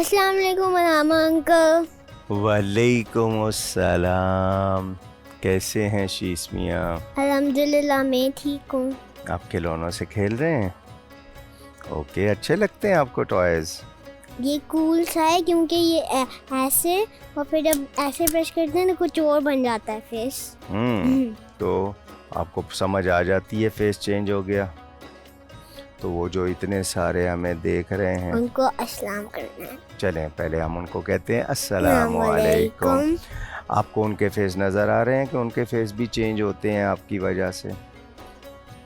السلام علیکم علامہ انکل. وعلیکم السلام. کیسے ہیں شیس میاں؟ الحمدللہ میں ٹھیک ہوں. آپ کھلونوں سے کھیل رہے ہیں؟ اوکے. اچھے لگتے ہیں آپ کو ٹوائز؟ یہ کول سا ہے کیونکہ یہ ایسے اور پھر جب ایسے پریس کرتے ہیں تو کچھ اور بن جاتا ہے فیس. تو آپ کو سمجھ آ جاتی ہے فیس چینج ہو گیا؟ تو وہ جو اتنے سارے ہمیں دیکھ رہے ہیں ان کو السلام کرنا ہے. چلیں پہلے ہم ان کو کہتے ہیں السلام علیکم. آپ کو ان کے فیس نظر آ رہے ہیں کہ ان کے فیس بھی چینج ہوتے ہیں آپ کی وجہ سے؟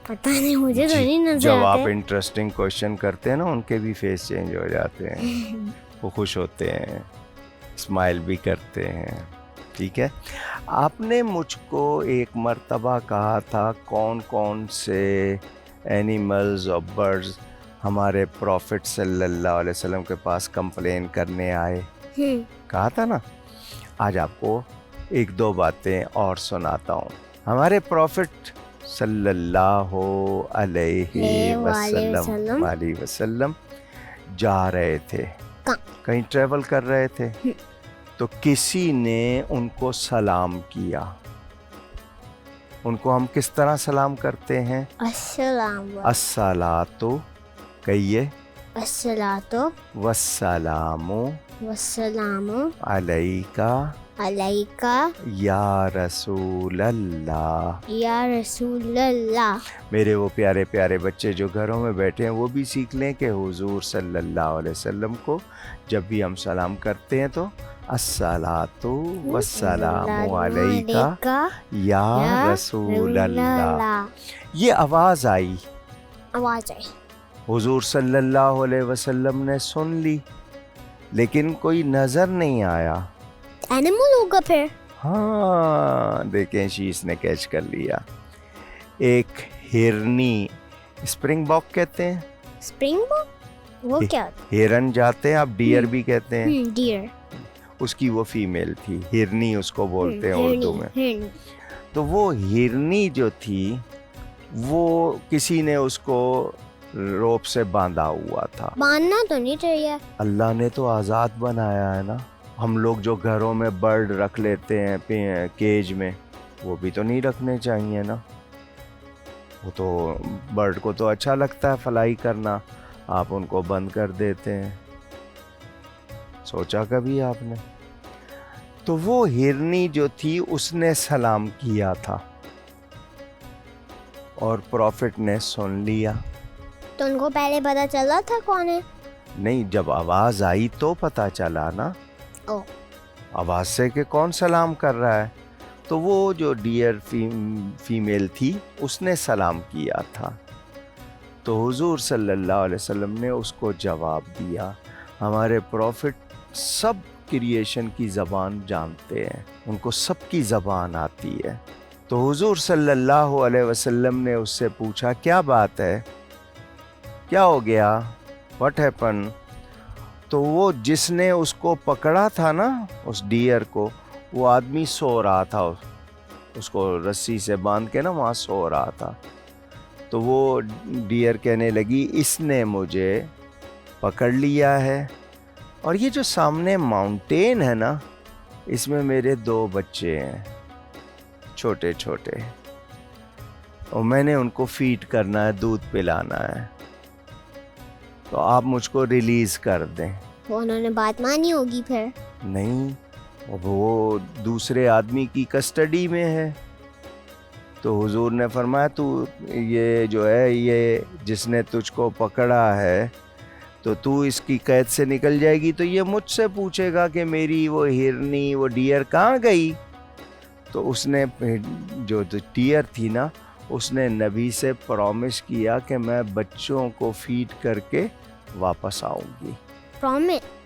پتہ نہیں مجھے تو نہیں نظر جب آپ آتے. انٹرسٹنگ کوشچن کرتے ہیں نا ان کے بھی فیس چینج ہو جاتے ہیں. وہ خوش ہوتے ہیں, اسمائل بھی کرتے ہیں. ٹھیک ہے. آپ نے مجھ کو ایک مرتبہ کہا تھا کون کون سے اینیملز اور برڈز ہمارے پروفٹ صلی اللہ علیہ وسلم کے پاس کمپلین کرنے آئے. کہا تھا نا. آج آپ کو ایک دو باتیں اور سناتا ہوں. ہمارے پروفٹ صلی اللہ علیہ وسلم جا رہے تھے, کہیں ٹریول کر رہے تھے, تو کسی نے ان کو سلام کیا. ان کو ہم کس طرح سلام کرتے ہیں؟ الصلاۃ, کہیے الصلاۃ والسلام والسلام علیکا یا رسول اللہ. یا رسول اللہ. میرے وہ پیارے پیارے بچے جو گھروں میں بیٹھے ہیں وہ بھی سیکھ لیں کہ حضور صلی اللہ علیہ وسلم کو جب بھی ہم سلام کرتے ہیں تو الصلاۃ والسلام علیکا یا رسول اللہ. یہ آواز آئی, حضور صلی اللہ علیہ وسلم نے سن لی, لیکن کوئی نظر نہیں آیا. اینیمل ہوگا پھر. ہاں دیکھیں شیس نے کیچ کر لیا. ایک ہرنی, اسپرنگ باک کہتے ہیں. اسپرنگ باک وہ کیا؟ ہرن جاتے ہیں, آپ ڈیئر بھی کہتے ہیں. ڈیئر. اس کی وہ فیمیل تھی, ہرنی اس کو بولتے ہیں اردو میں. تو وہ ہرنی جو تھی وہ کسی نے اس کو روپ سے باندھا ہوا تھا. باندھنا تو نہیں چاہیے. اللہ نے تو آزاد بنایا ہے نا. ہم لوگ جو گھروں میں برڈ رکھ لیتے ہیں کیج میں, وہ بھی تو نہیں رکھنے چاہیے نا. وہ تو برڈ کو تو اچھا لگتا ہے فلائی کرنا, آپ ان کو بند کر دیتے ہیں. سوچا کبھی آپ نے؟ تو وہ ہرنی جو تھی اس نے سلام کیا تھا اور پروفٹ نے سن لیا. تو ان کو پہلے پتا چلا تھا کون ہے؟ نہیں, جب آواز آئی تو پتا چلا نا. آواز سے کہ کون سلام کر رہا ہے. تو وہ جو ڈیئر فیمیل تھی اس نے سلام کیا تھا. تو حضور صلی اللہ علیہ وسلم نے اس کو جواب دیا. ہمارے پروفٹ سب کریشن کی زبان جانتے ہیں, ان کو سب کی زبان آتی ہے. تو حضور صلی اللہ علیہ وسلم نے اس سے پوچھا کیا بات ہے, کیا ہو گیا, واٹ ہیپن. تو وہ جس نے اس کو پکڑا تھا نا, اس ڈیئر کو, وہ آدمی سو رہا تھا, اس کو رسی سے باندھ کے نا وہاں سو رہا تھا. تو وہ ڈیئر کہنے لگی اس نے مجھے پکڑ لیا ہے, اور یہ جو سامنے ماؤنٹین ہے نا اس میں میرے 2 بچے ہیں چھوٹے چھوٹے, اور میں نے ان کو فیڈ کرنا ہے, دودھ پلانا ہے. تو آپ مجھ کو ریلیز کر دیں. انہوں نے بات مانی ہوگی پھر. نہیں, وہ دوسرے آدمی کی کسٹڈی میں ہے. تو حضور نے فرمایا تو یہ جو ہے یہ جس نے تجھ کو پکڑا ہے تو اس کی قید سے نکل جائے گی, تو یہ مجھ سے پوچھے گا کہ میری وہ ہرنی وہ ڈیئر کہاں گئی. تو اس نے جو ڈیئر تھی نا اس نے نبی سے پرومس کیا کہ میں بچوں کو فیڈ کر کے واپس آؤں گی.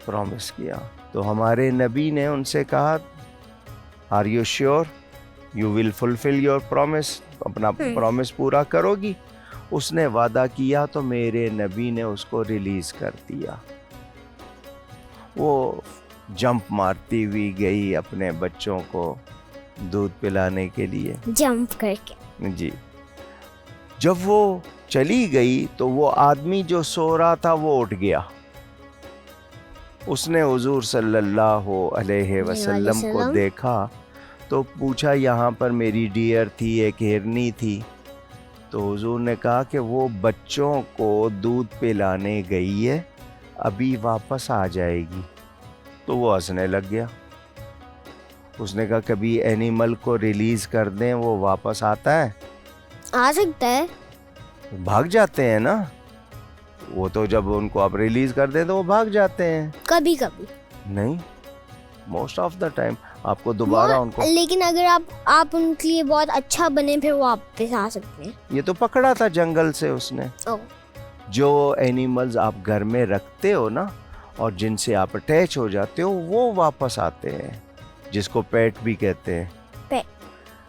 پرومس کیا. تو ہمارے نبی نے ان سے کہا are you sure you will fulfil your promise, اپنا پرومس پورا کرو گی. اس نے وعدہ کیا تو میرے نبی نے اس کو ریلیز کر دیا. وہ جمپ مارتی ہوئی گئی اپنے بچوں کو دودھ پلانے کے لیے, جمپ کر کے. جی. جب وہ چلی گئی تو وہ آدمی جو سو رہا تھا وہ اٹھ گیا. اس نے حضور صلی اللہ علیہ وسلم کو دیکھا تو پوچھا یہاں پر میری ڈیئر تھی، ایک ہرنی تھی. تو حضور نے کہا کہ وہ بچوں کو دودھ پلانے گئی ہے، ابھی واپس آ جائے گی. تو وہ ہنسنے لگ گیا. اس نے کہا کبھی اینیمل کو ریلیز کر دیں وہ واپس آتا ہے؟ آ سکتا ہے. بھاگ جاتے ہیں نا وہ تو، جب ان کو آپ ریلیز کر دیں تو وہ بھاگ جاتے ہیں. کبھی کبھی نہیں، موسٹ آف دا ٹائم آپ کو دوبارہ ان کو. لیکن اگر آپ ان کے لیے بہت اچھا بنے پھر وہ واپس آ سکتے ہیں. یہ تو پکڑا تھا جنگل سے اس نے. جو اینیملز آپ گھر میں رکھتے ہو نا اور جن سے آپ اٹیچ ہو جاتے ہو وہ واپس آتے ہیں، جس کو پیٹ بھی کہتے ہیں.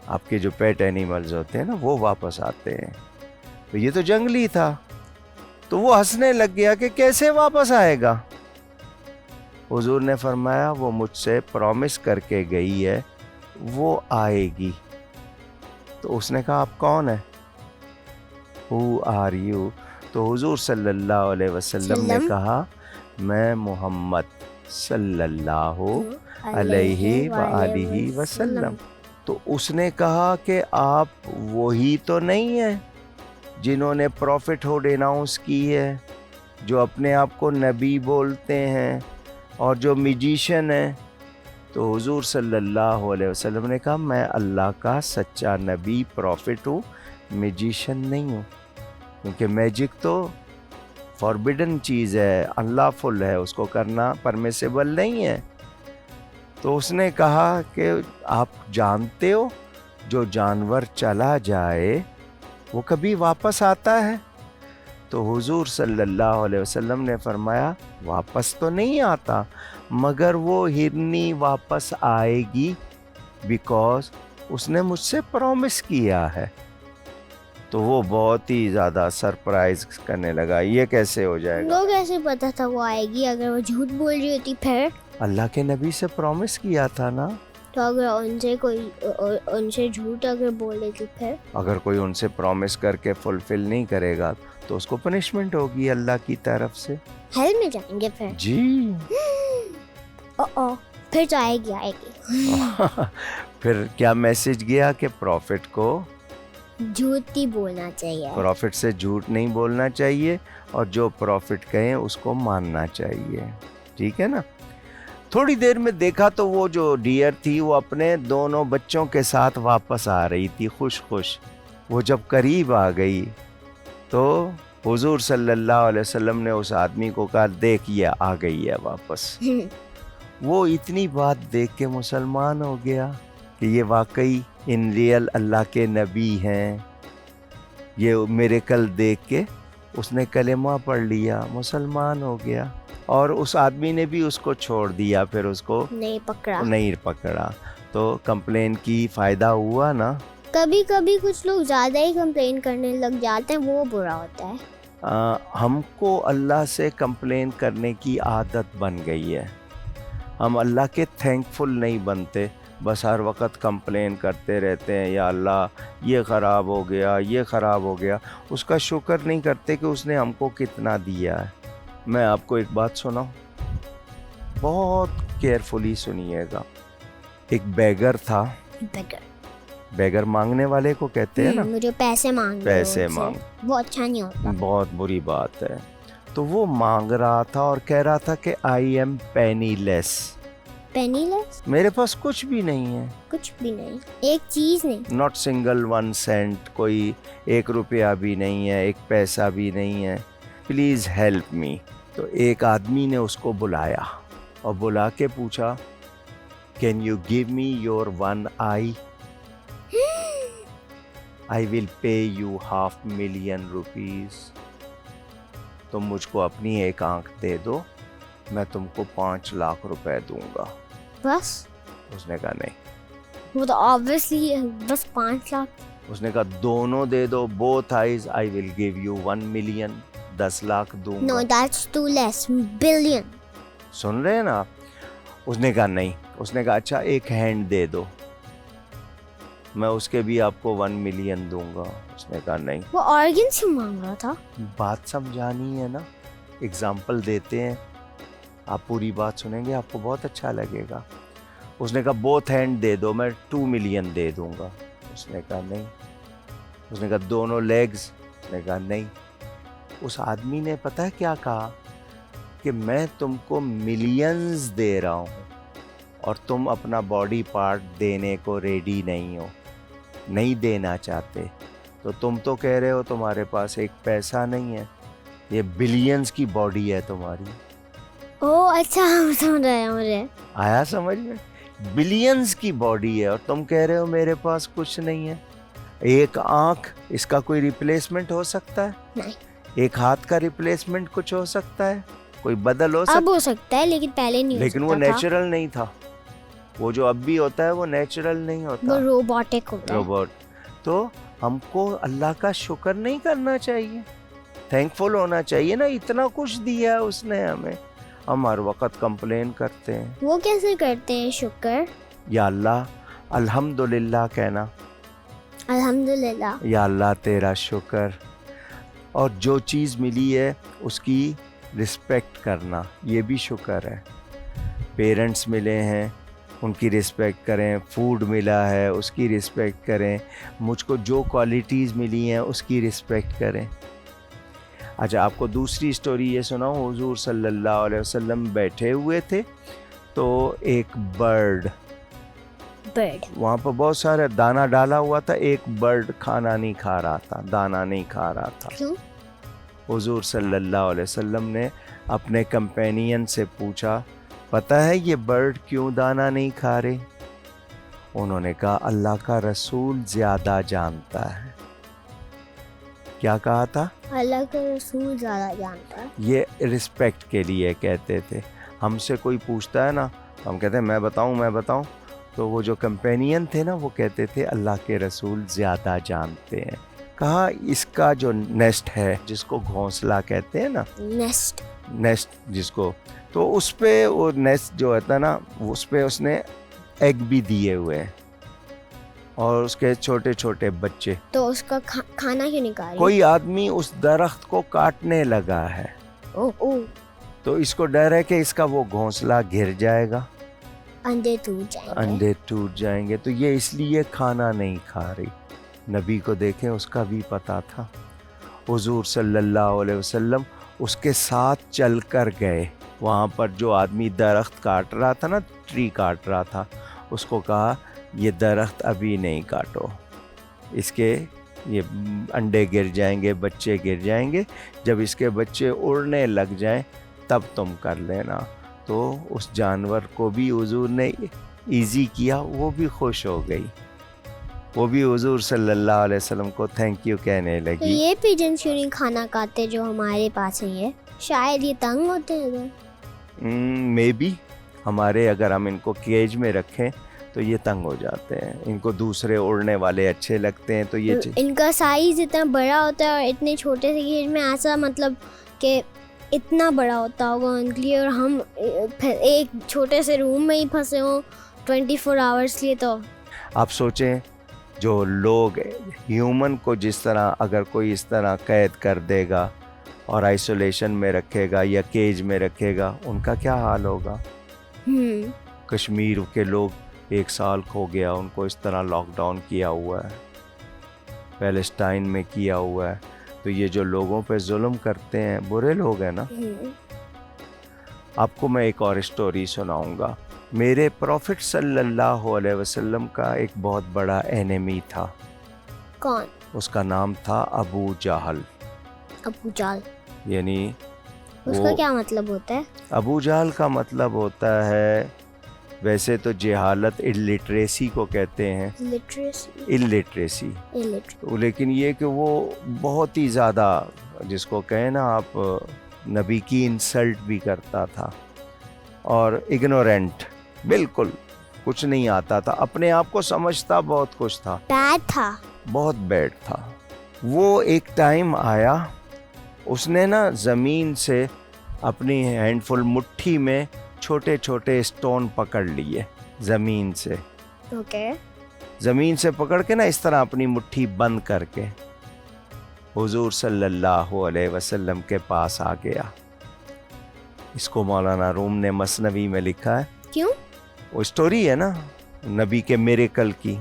آپ کے جو پیٹ اینیملز ہوتے ہیں نا وہ واپس آتے ہیں. تو یہ تو جنگلی تھا. تو وہ ہنسنے لگ گیا کہ کیسے واپس آئے گا. حضور نے فرمایا وہ مجھ سے پرومس کر کے گئی ہے وہ آئے گی. تو اس نے کہا آپ کون ہیں؟ Who are you؟ تو حضور صلی اللہ علیہ وسلم نے کہا میں محمد صلی اللہ علیہ وآلہ وسلم. تو اس نے کہا کہ آپ وہی تو نہیں ہیں جنہوں نے پروفٹ ہوڈ اناؤنس کی ہے، جو اپنے آپ کو نبی بولتے ہیں اور جو میجیشین ہیں. تو حضور صلی اللہ علیہ وسلم نے کہا میں اللہ کا سچا نبی پروفٹ ہوں، میجیشین نہیں ہوں. کیونکہ میجک تو فاربیڈن چیز ہے، اللہ فل ہے، اس کو کرنا پرمیسیبل نہیں ہے. تو اس نے کہا کہ آپ جانتے ہو جو جانور چلا جائے وہ کبھی واپس آتا ہے؟ تو حضور صلی اللہ علیہ وسلم نے فرمایا واپس تو نہیں آتا، مگر وہ ہرنی واپس آئے گی بیکاز اس نے مجھ سے پرومس کیا ہے. تو وہ بہت ہی زیادہ سرپرائز کرنے لگا یہ کیسے ہو جائے گا. لوگ ایسے پتا تھا وہ آئے گی؟ اگر وہ جھوٹ بول رہی ہوتی پھر؟ اللہ کے نبی سے پرومس کیا تھا نا. تو اگر ان سے جھوٹ اگر بولے گی پھر؟ اگر کوئی ان سے پرومس کر کے فلفل نہیں کرے گا تو اس کو پنشمنٹ ہوگی اللہ کی طرف سے. ہیل میں جائیں گے پھر؟ جی. پھر تو آئے گی. پھر کیا میسج گیا کہ پروفٹ کو جھوٹ نہیں بولنا چاہیے، پروفٹ سے جھوٹ نہیں بولنا چاہیے اور جو پروفٹ کہیں اس کو ماننا چاہیے. ٹھیک ہے نا. تھوڑی دیر میں دیکھا تو وہ جو ڈیئر تھی وہ اپنے دونوں بچوں کے ساتھ واپس آ رہی تھی خوش خوش. وہ جب قریب آ گئی تو حضور صلی اللہ علیہ وسلم نے اس آدمی کو کہا دیکھ یہ آ گئی ہے واپس. وہ اتنی بات دیکھ کے مسلمان ہو گیا کہ یہ واقعی ان ریئل اللہ کے نبی ہیں. یہ میریکل دیکھ کے اس نے کلمہ پڑھ لیا، مسلمان ہو گیا. اور اس آدمی نے بھی اس کو چھوڑ دیا، پھر اس کو نہیں پکڑا. تو کمپلین کی فائدہ ہوا نا. کبھی کبھی کچھ لوگ زیادہ ہی کمپلین کرنے لگ جاتے ہیں، وہ برا ہوتا ہے. ہم کو اللہ سے کمپلین کرنے کی عادت بن گئی ہے. ہم اللہ کے تھینک فل نہیں بنتے، بس ہر وقت کمپلین کرتے رہتے ہیں یا اللہ یہ خراب ہو گیا یہ خراب ہو گیا. اس کا شکر نہیں کرتے کہ اس نے ہم کو کتنا دیا ہے. میں آپ کو ایک بات سناؤں، بہت کیئرفلی سنیے گا. ایک بیگر تھا. بیگر مانگنے والے کو کہتے ہیں نا، مجھے پیسے مانگ وہ اچھا نہیں ہوتا، بہت بری بات ہے. تو وہ مانگ رہا تھا اور کہہ رہا تھا کہ آئی ایم پینی لیس. میرے پاس کچھ بھی نہیں ہے، کچھ بھی نہیں، ایک چیز نہیں، ناٹ سنگل 1 سینٹ، کوئی 1 روپیہ بھی نہیں ہے، 1 پیسہ بھی نہیں ہے، پلیز ہیلپ می. تو ایک آدمی نے اس کو بلایا اور بلا کے پوچھا can you give me your 1 I, I will pay you 500,000 rupees. تم مجھ کو اپنی ایک آنکھ دے دو، میں تم کو 5 لاکھ روپے دوں گا. بس؟ اس نے کہا نہیں. وہ تو obviously بس 5 لاکھ. اس نے کہا دونوں دے دو، both eyes, I will give you 1 million، 10 lakh دوں گا. No, that's too less. billion. سن رہے ہیں نا آپ؟ اس نے کہا نہیں. اس نے کہا اچھا ایک ہینڈ دے دو، میں اس کے بھی آپ کو 1 ملین دوں گا. اس نے کہا نہیں. وہ آرگن سے مانگ رہا تھا. بات سمجھانی ہے نا، ایگزامپل دیتے ہیں. آپ پوری بات سنیں گے آپ کو بہت اچھا لگے گا. اس نے کہا بوتھ ہینڈ دے دو, میں 2 ملین دے دوں گا. اس نے کہا نہیں. اس نے کہا دونوں لیگز. اس نے کہا نہیں. اس آدمی نے پتہ ہے کیا کہا کہ میں تم کو ملینز دے رہا ہوں اور تم اپنا باڈی پارٹ دینے کو ریڈی نہیں ہو, نہیں دینا چاہتے. تو تم تو کہہ رہے ہو تمہارے پاس ایک پیسہ نہیں ہے, یہ بلینز کی باڈی ہے تمہاری. او اچھا, سمجھ آیا مجھے. آیا سمجھ میں؟ بلینز کی باڈی ہے اور تم کہہ رہے ہو میرے پاس کچھ نہیں ہے. ایک آنکھ, اس کا کوئی ریپلیسمنٹ ہو سکتا ہے؟ نہیں. ایک ہاتھ کا ریپلیسمنٹ کچھ ہو سکتا ہے؟ کوئی بدل ہو سکتا ہے؟ اب ہو سکتا ہے لیکن پہلے نہیں ہو سکتا. لیکن وہ نیچرل نہیں تھا. وہ جو اب بھی ہوتا ہے وہ نیچرل نہیں ہوتا, وہ روبوٹک ہوتا ہے. روبوٹ. تو ہم کو اللہ کا شکر نہیں کرنا چاہیے, تھینک فل ہونا چاہیے نا, اتنا کچھ دیا ہے اس نے ہمیں. ہم ہر وقت کمپلین کرتے ہیں. وہ کیسے کرتے ہیں شکر؟ یا اللہ الحمدللہ کہنا, الحمدللہ. یا اللہ تیرا شکر. اور جو چیز ملی ہے اس کی رسپیکٹ کرنا, یہ بھی شکر ہے. پیرنٹس ملے ہیں ان کی رسپیکٹ کریں, فوڈ ملا ہے اس کی رسپیکٹ کریں, مجھ کو جو کوالٹیز ملی ہیں اس کی رسپیکٹ کریں. اچھا آپ کو دوسری اسٹوری یہ سناؤں. حضور صلی اللہ علیہ وسلم بیٹھے ہوئے تھے تو ایک برڈ, وہاں پہ بہت سارے دانا ڈالا ہوا تھا, ایک برڈ کھانا نہیں کھا رہا تھا, دانا نہیں کھا رہا تھا. کیوں؟ حضور صلی اللہ علیہ وسلم نے اپنے کمپینین سے پوچھا پتہ ہے یہ برڈ کیوں دانا نہیں کھا رہے؟ انہوں نے کہا اللہ کا رسول زیادہ جانتا ہے. کیا کہا تھا؟ اللہ کا رسول زیادہ جانتا ہے. یہ رسپیکٹ کے لیے کہتے تھے. ہم سے کوئی پوچھتا ہے نا, ہم کہتے ہیں میں بتاؤں. تو وہ جو کمپینین تھے نا وہ کہتے تھے اللہ کے رسول زیادہ جانتے ہیں. کہا اس کا جو نیسٹ ہے جس کو گھونسلہ کہتے ہیں نا, نیسٹ جس کو, تو اس پہ وہ نیسٹ جو ہوتا ہے نا اس پہ اس نے ایگ بھی دیے ہوئے ہیں اور اس کے چھوٹے چھوٹے بچے. تو اس کا کھانا کیوں نہیں کھا رہے؟ کوئی آدمی اس درخت کو کاٹنے لگا ہے تو اس کو ڈر ہے کہ اس کا وہ گھونسلہ گر جائے گا, انڈے ٹوٹ جائیں گے, تو یہ اس لیے کھانا نہیں کھا رہی. نبی کو دیکھیں اس کا بھی پتا تھا. حضور صلی اللہ علیہ وسلم اس کے ساتھ چل کر گئے. وہاں پر جو آدمی درخت کاٹ رہا تھا نا, ٹری کاٹ رہا تھا, اس کو کہا یہ درخت ابھی نہیں کاٹو, اس کے یہ انڈے گر جائیں گے, بچے گر جائیں گے, جب اس کے بچے اڑنے لگ جائیں تب تم کر لینا. تو اس جانور کو بھی حضور نے ایزی کیا, وہ بھی خوش ہو گئی, وہ بھی حضور صلی اللہ علیہ وسلم کو تھینک یو کہنے تو لگی. یہ پیجن کیوں نہیں کھانا کھاتے جو ہمارے پاس ہے؟ یہ شاید یہ تنگ ہوتے ہیں. مے بی ہمارے اگر ہم ان کو کیج میں رکھیں تو یہ تنگ ہو جاتے ہیں, ان کو دوسرے اڑنے والے اچھے لگتے ہیں. تو یہ ان کا سائز اتنا بڑا ہوتا ہے اور اتنے چھوٹے سے کیج میں, ایسا مطلب کہ اتنا بڑا ہوتا ہوگا ان کے لیے, اور ہم ایک چھوٹے سے روم میں ہی پھنسے ہوں 24 آورس لیے. تو آپ سوچیں جو لوگ ہیومن کو جس طرح اگر کوئی اس طرح قید کر دے گا اور آئسولیشن میں رکھے گا یا کیج میں رکھے گا, ان کا کیا حال ہوگا. کشمیر کے لوگ 1 سال کھو گیا, ان کو اس طرح لاک ڈاؤن کیا ہوا ہے, پیلسٹائن میں کیا ہوا ہے. تو یہ جو لوگوں پہ ظلم کرتے ہیں برے لوگ ہیں نا. آپ کو میں ایک اور اسٹوری سناؤں گا. میرے پروفٹ صلی اللہ علیہ وسلم کا ایک بہت بڑا اینیمی تھا. کون؟ اس کا نام تھا ابو جہل. ابو جہل یعنی اس کا کیا مطلب ہوتا ہے؟ ابو جہل کا مطلب ہوتا ہے, ویسے تو جہالت الٹریسی کو کہتے ہیں, الٹریسی, لیکن یہ کہ وہ بہت ہی زیادہ جس کو کہیں نا آپ نبی کی انسلٹ بھی کرتا تھا, اور اگنورینٹ, بالکل کچھ نہیں آتا تھا, اپنے آپ کو سمجھتا بہت کچھ تھا, بیڈ تھا, بہت بیڈ تھا. وہ ایک ٹائم آیا, اس نے نا زمین سے اپنی ہینڈ فل مٹھی میں چھوٹے چھوٹے اسٹون پکڑ لیے زمین سے. زمین سے پکڑ کے نا اس طرح اپنی مٹھی بند کر کے حضور صلی اللہ علیہ وسلم کے پاس آ گیا. اس کو مولانا روم نے مثنوی میں لکھا ہے. کیوں؟ وہ اسٹوری ہے نا نبی کے میریکل کی,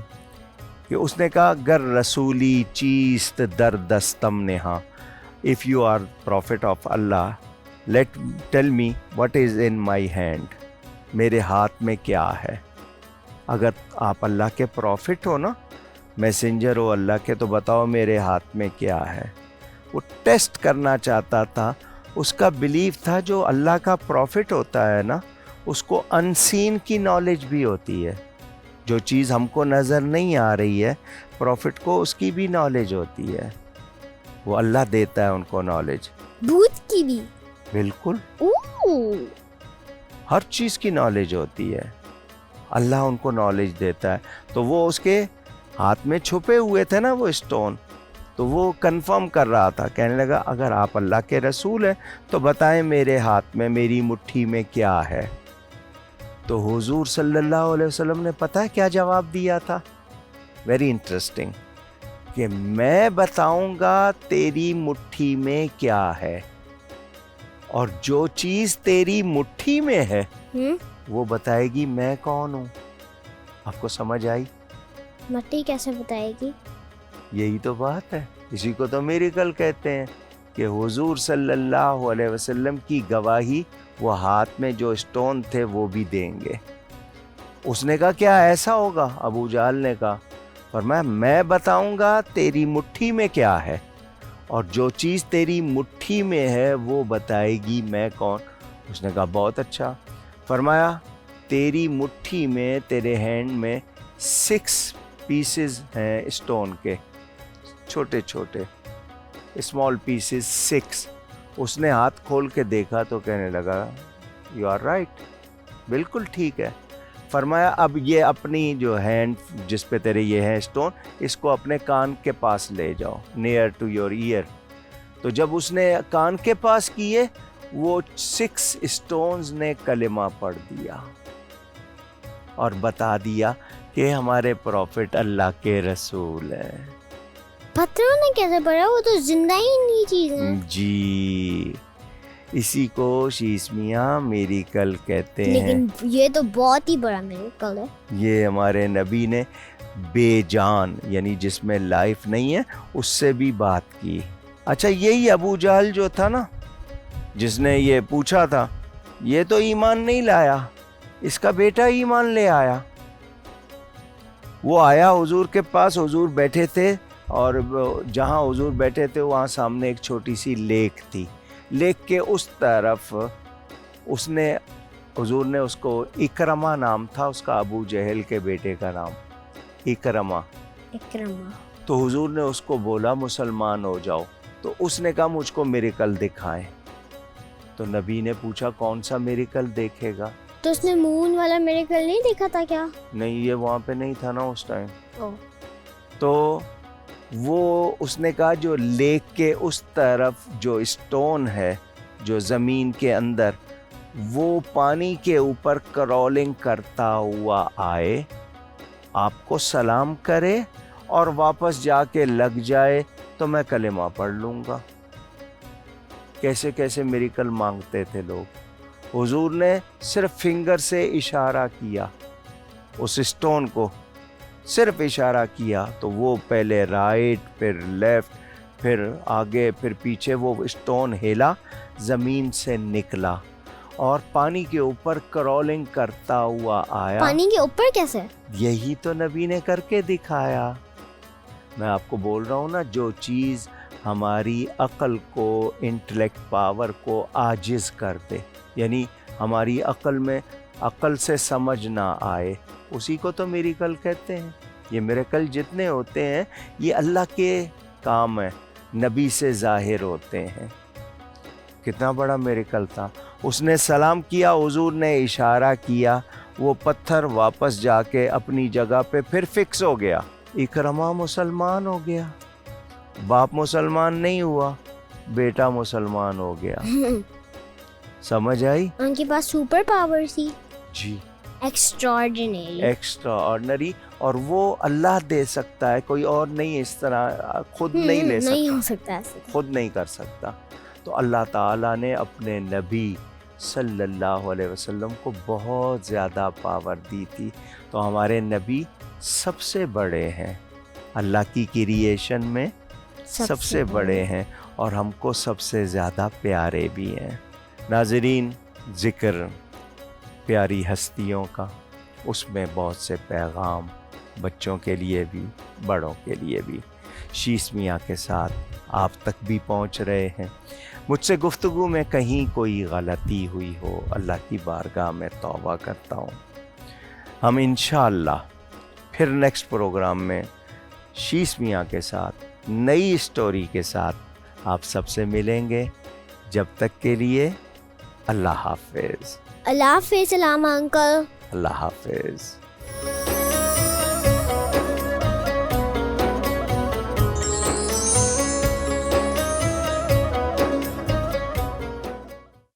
کہ اس نے کہا گر رسولی چیست در دستم نہا, if you are prophet of Allah, tell me what is in my hand, میرے ہاتھ میں کیا ہے. اگر آپ اللہ کے پروفٹ ہو نا, میسنجر ہو اللہ کے, تو بتاؤ میرے ہاتھ میں کیا ہے. وہ ٹیسٹ کرنا چاہتا تھا. اس کا بلیف تھا جو اللہ کا پروفٹ ہوتا ہے نا, اس کو انسین کی نالج بھی ہوتی ہے. جو چیز ہم کو نظر نہیں آ رہی ہے, پروفٹ کو اس کی بھی نالج ہوتی ہے. وہ اللہ دیتا ہے ان کو نالج. بھوت کی بھی؟ بالکل, اوہ, ہر چیز کی نالج ہوتی ہے. اللہ ان کو نالج دیتا ہے. تو وہ اس کے ہاتھ میں چھپے ہوئے تھے نا وہ اسٹون, تو وہ کنفرم کر رہا تھا. کہنے لگا اگر آپ اللہ کے رسول ہیں تو بتائیں میرے ہاتھ میں, میری مٹھی میں کیا ہے. تو حضور صلی اللہ علیہ وسلم نے پتہ ہے کیا جواب دیا تھا؟ ویری انٹرسٹنگ, کہ میں بتاؤں گا تیری مٹھی میں کیا ہے, اور جو چیز تیری مٹھی میں ہے وہ بتائے گی میں کون ہوں. آپ کو سمجھ آئی؟ مٹی کیسے بتائے گی؟ یہی تو بات ہے, اسی کو تو میریکل کہتے ہیں, کہ حضور صلی اللہ علیہ وسلم کی گواہی وہ ہاتھ میں جو اسٹون تھے وہ بھی دیں گے. اس نے کہا کیا ایسا ہوگا؟ ابو جہل نے کہا, فرمایا میں بتاؤں گا تیری مٹھی میں کیا ہے, اور جو چیز تیری مٹھی میں ہے وہ بتائے گی میں کون. اس نے کہا بہت اچھا. فرمایا تیری مٹھی میں, تیرے ہینڈ میں 6 پیسز ہیں اسٹون کے, چھوٹے چھوٹے اسمال پیسز 6. اس نے ہاتھ کھول کے دیکھا تو کہنے لگا یو آر رائٹ, بالکل ٹھیک ہے. فرمایا اب یہ اپنی جو ہینڈ جس پہ تیرے یہ ہے اسٹون, اس کو اپنے کان کے پاس لے جاؤ, نیئر ٹو یور ایئر. تو جب اس نے کان کے پاس کیے, وہ 6 اسٹونز نے کلمہ پڑھ دیا اور بتا دیا کہ ہمارے پروفٹ اللہ کے رسول ہیں. پتھروں نے کیسے پڑھا؟ وہ تو زندہ ہی نہیں چیز ہے. جی, اسی کو شیش میاں میریکل کہتے ہیں. لیکن یہ تو بہت ہی بڑا میریکل ہے. یہ ہمارے نبی نے بے جان, یعنی جس میں لائف نہیں ہے, اس سے بھی بات کی. اچھا, یہی ابو جہل جو تھا نا, جس نے یہ پوچھا تھا, یہ تو ایمان نہیں لایا, اس کا بیٹا ایمان لے آیا. وہ آیا حضور کے پاس, حضور بیٹھے تھے, اور جہاں حضور بیٹھے تھے وہاں سامنے ایک چھوٹی سی لیک تھی. لیک کے اس طرف اس نے, حضور نے اس کو, اکرما نام تھا اس کا, ابو جہل کے بیٹے کا نام اکرما. تو حضور نے اس کو بولا مسلمان ہو جاؤ. تو اس نے کہا مجھ کو میریکل دکھائیں. تو نبی نے پوچھا کون سا میریکل دیکھے گا؟ تو اس نے مون والا میریکل نہیں دیکھا تھا کیا؟ نہیں, یہ وہاں پہ نہیں تھا نا اس ٹائم. تو وہ اس نے کہا جو لیک کے اس طرف جو اسٹون ہے, جو زمین کے اندر, وہ پانی کے اوپر کرولنگ کرتا ہوا آئے, آپ کو سلام کرے اور واپس جا کے لگ جائے تو میں کلمہ پڑھ لوں گا. کیسے کیسے میریکل مانگتے تھے لوگ. حضور نے صرف فنگر سے اشارہ کیا, اس اسٹون کو صرف اشارہ کیا, تو وہ پہلے رائٹ, پھر لیفٹ, پھر آگے, پھر پیچھے, وہ اسٹون ہلا, زمین سے نکلا اور پانی کے اوپر کرولنگ کرتا ہوا آیا. پانی کے اوپر کیسے؟ یہی تو نبی نے کر کے دکھایا. میں آپ کو بول رہا ہوں نا, جو چیز ہماری عقل کو, انٹلیکٹ پاور کو عاجز کر دے, یعنی ہماری عقل میں, عقل سے سمجھ نہ آئے, اسی کو تو میریکل کہتے ہیں. یہ میریکل جتنے ہوتے ہیں یہ اللہ کے کام ہیں, نبی سے ظاہر ہوتے ہیں. کتنا بڑا میریکل تھا. اس نے سلام کیا, حضور نے اشارہ کیا, وہ پتھر واپس جا کے اپنی جگہ پہ پھر فکس ہو گیا. اکرما مسلمان ہو گیا. باپ مسلمان نہیں ہوا, بیٹا مسلمان ہو گیا. سمجھ آئی؟ ان کے پاس سپر پاور تھی. جی, ایکسٹرا آرڈنری. اور وہ اللہ دے سکتا ہے, کوئی اور نہیں اس طرح خود نہیں لے سکتا, نہیں ہو سکتا ایسے, خود نہیں کر سکتا. تو اللہ تعالیٰ نے اپنے نبی صلی اللہ علیہ وسلم کو بہت زیادہ پاور دی تھی. تو ہمارے نبی سب سے بڑے ہیں, اللہ کی کریشن میں سب سے بڑے ہیں, اور ہم کو سب سے زیادہ پیارے بھی ہیں. ناظرین, ذکر پیاری ہستیوں کا, اس میں بہت سے پیغام بچوں کے لیے بھی بڑوں کے لیے بھی شیس میاں کے ساتھ آپ تک بھی پہنچ رہے ہیں. مجھ سے گفتگو میں کہیں کوئی غلطی ہوئی ہو, اللہ کی بارگاہ میں توبہ کرتا ہوں. ہم انشاءاللہ پھر نیکسٹ پروگرام میں شیس میاں کے ساتھ نئی اسٹوری کے ساتھ آپ سب سے ملیں گے. جب تک کے لیے اللہ حافظ. اللہ حافظ. سلام انکل. اللہ حافظ.